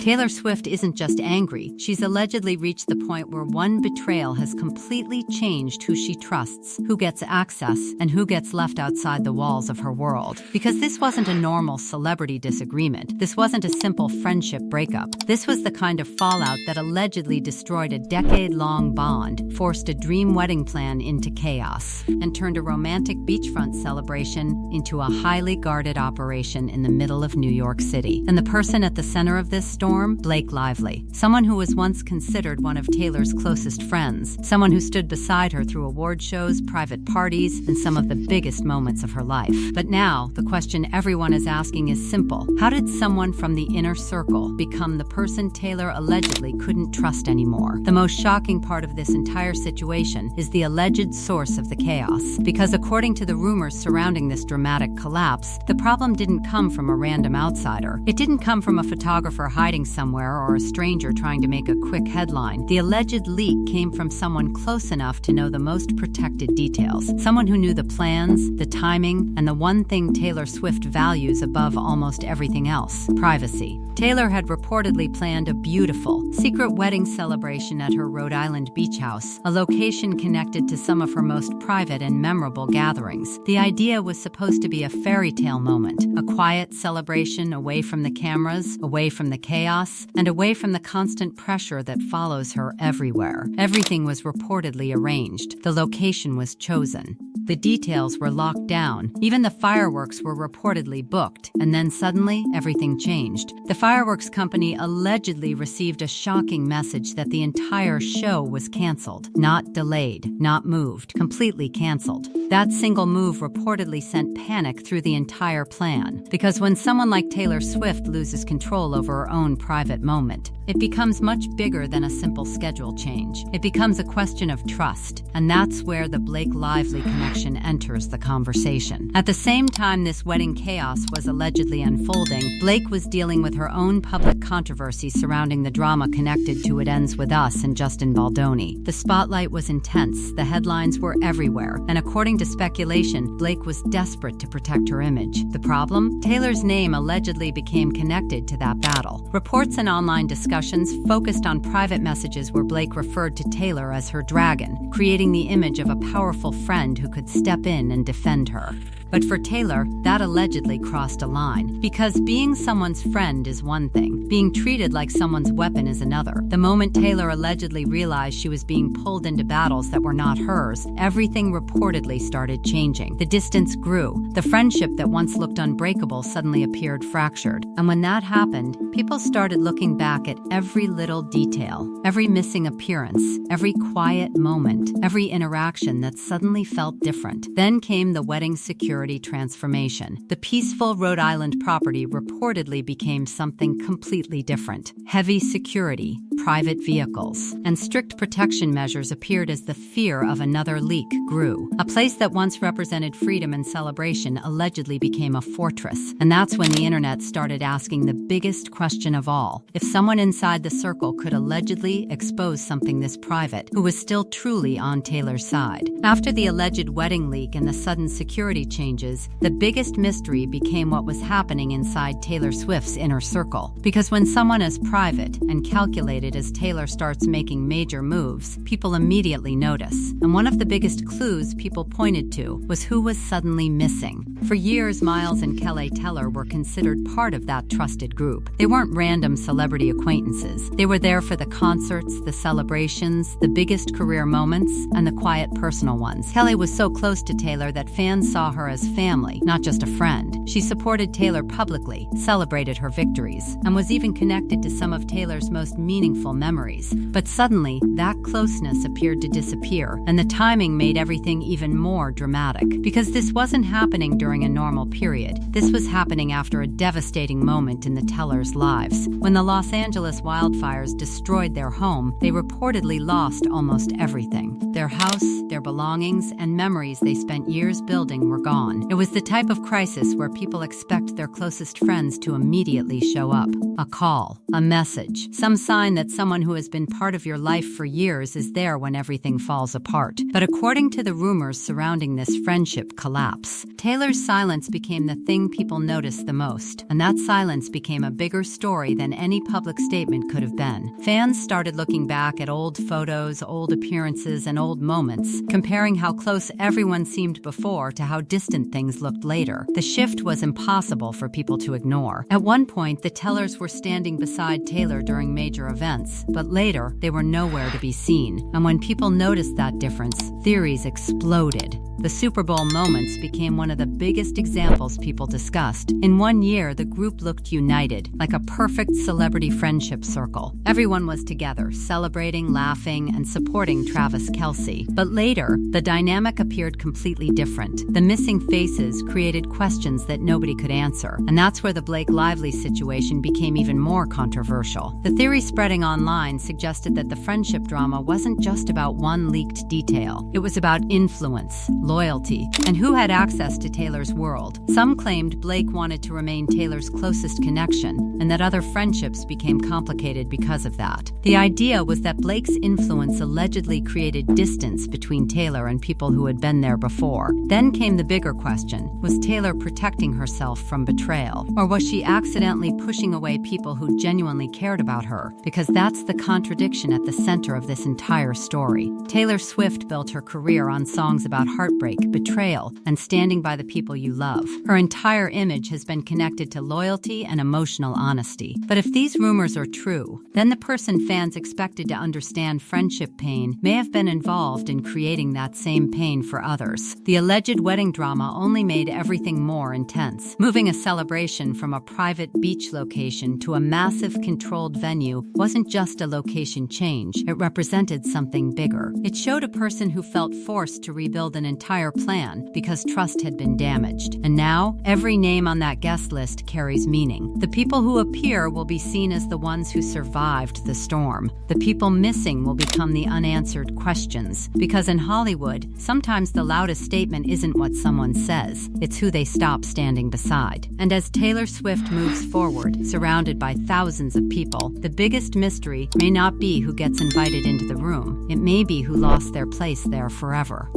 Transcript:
Taylor Swift isn't just angry, she's allegedly reached the point where one betrayal has completely changed who she trusts, who gets access, and who gets left outside the walls of her world. Because this wasn't a normal celebrity disagreement. This wasn't a simple friendship breakup. This was the kind of fallout that allegedly destroyed a decade-long bond, forced a dream wedding plan into chaos, and turned a romantic beachfront celebration into a highly guarded operation in the middle of New York City. And the person at the center of this storm? Blake Lively, someone who was once considered one of Taylor's closest friends, someone who stood beside her through award shows, private parties, and some of the biggest moments of her life. But now, the question everyone is asking is simple. How did someone from the inner circle become the person Taylor allegedly couldn't trust anymore? The most shocking part of this entire situation is the alleged source of the chaos. Because according to the rumors surrounding this dramatic collapse, the problem didn't come from a random outsider. It didn't come from a photographer hiding somewhere or a stranger trying to make a quick headline. The alleged leak came from someone close enough to know the most protected details. Someone who knew the plans, the timing, and the one thing Taylor Swift values above almost everything else: privacy. Taylor had reportedly planned a beautiful, secret wedding celebration at her Rhode Island beach house, a location connected to some of her most private and memorable gatherings. The idea was supposed to be a fairy tale moment, a quiet celebration away from the cameras, away from the chaos, and away from the constant pressure that follows her everywhere. Everything was reportedly arranged. The location was chosen. The details were locked down. Even the fireworks were reportedly booked. And then suddenly, everything changed. The fireworks company allegedly received a shocking message that the entire show was canceled. Not delayed, not moved, completely canceled. That single move reportedly sent panic through the entire plan. Because when someone like Taylor Swift loses control over her own private moment, it becomes much bigger than a simple schedule change. It becomes a question of trust. And that's where the Blake Lively connection enters the conversation. At the same time this wedding chaos was allegedly unfolding, Blake was dealing with her own public controversy surrounding the drama connected to It Ends With Us and Justin Baldoni. The spotlight was intense, the headlines were everywhere, and according to speculation, Blake was desperate to protect her image. The problem? Taylor's name allegedly became connected to that battle. Reports and online discussions focused on private messages where Blake referred to Taylor as her dragon, creating the image of a powerful friend who could step in and defend her. But for Taylor, that allegedly crossed a line. Because being someone's friend is one thing, being treated like someone's weapon is another. The moment Taylor allegedly realized she was being pulled into battles that were not hers, everything reportedly started changing. The distance grew. The friendship that once looked unbreakable suddenly appeared fractured. And when that happened, people started looking back at every little detail, every missing appearance, every quiet moment, every interaction that suddenly felt different. Then came the wedding security transformation. The peaceful Rhode Island property reportedly became something completely different. Heavy security, private vehicles, and strict protection measures appeared as the fear of another leak grew. A place that once represented freedom and celebration allegedly became a fortress. And that's when the internet started asking the biggest question of all. If someone inside the circle could allegedly expose something this private, who was still truly on Taylor's side. After the alleged wedding leak and the sudden security changes, the biggest mystery became what was happening inside Taylor Swift's inner circle. Because when someone as private and calculated as Taylor starts making major moves, people immediately notice. And one of the biggest clues people pointed to was who was suddenly missing. For years, Miles and Keleigh Teller were considered part of that trusted group. They weren't random celebrity acquaintances. They were there for the concerts, the celebrations, the biggest career moments, and the quiet personal ones. Keleigh was so close to Taylor that fans saw her as family, not just a friend. She supported Taylor publicly, celebrated her victories, and was even connected to some of Taylor's most meaningful memories. But suddenly, that closeness appeared to disappear, and the timing made everything even more dramatic. Because this wasn't happening during a normal period. This was happening after a devastating moment in the Tellers' lives. When the Los Angeles wildfires destroyed their home, they reportedly lost almost everything. Their house, their belongings, and memories they spent years building were gone. It was the type of crisis where people expect their closest friends to immediately show up. A call, a message, some sign that that someone who has been part of your life for years is there when everything falls apart. But according to the rumors surrounding this friendship collapse, Taylor's silence became the thing people noticed the most, and that silence became a bigger story than any public statement could have been. Fans started looking back at old photos, old appearances, and old moments, comparing how close everyone seemed before to how distant things looked later. The shift was impossible for people to ignore. At one point, the Tellers were standing beside Taylor during major events, but later, they were nowhere to be seen. And when people noticed that difference, theories exploded. The Super Bowl moments became one of the biggest examples people discussed. In one year, the group looked united, like a perfect celebrity friendship circle. Everyone was together, celebrating, laughing, and supporting Travis Kelce. But later, the dynamic appeared completely different. The missing faces created questions that nobody could answer, and that's where the Blake Lively situation became even more controversial. The theory spreading online suggested that the friendship drama wasn't just about one leaked detail. It was about influence, loyalty, and who had access to Taylor's world. Some claimed Blake wanted to remain Taylor's closest connection, and that other friendships became complicated because of that. The idea was that Blake's influence allegedly created distance between Taylor and people who had been there before. Then came the bigger question: was Taylor protecting herself from betrayal? Or was she accidentally pushing away people who genuinely cared about her? Because that's the contradiction at the center of this entire story. Taylor Swift built her career on songs about heartbreak, betrayal, and standing by the people you love. Her entire image has been connected to loyalty and emotional honesty. But if these rumors are true, then the person fans expected to understand friendship pain may have been involved in creating that same pain for others. The alleged wedding drama only made everything more intense. Moving a celebration from a private beach location to a massive controlled venue wasn't just a location change. It represented something bigger. It showed a person who felt forced to rebuild an entire plan because trust had been damaged. And now, every name on that guest list carries meaning. The people who appear will be seen as the ones who survived the storm. The people missing will become the unanswered questions. Because in Hollywood, sometimes the loudest statement isn't what someone says, it's who they stop standing beside. And as Taylor Swift moves forward, surrounded by thousands of people, the biggest mystery may not be who gets invited into the room. It may be who lost their place there forever.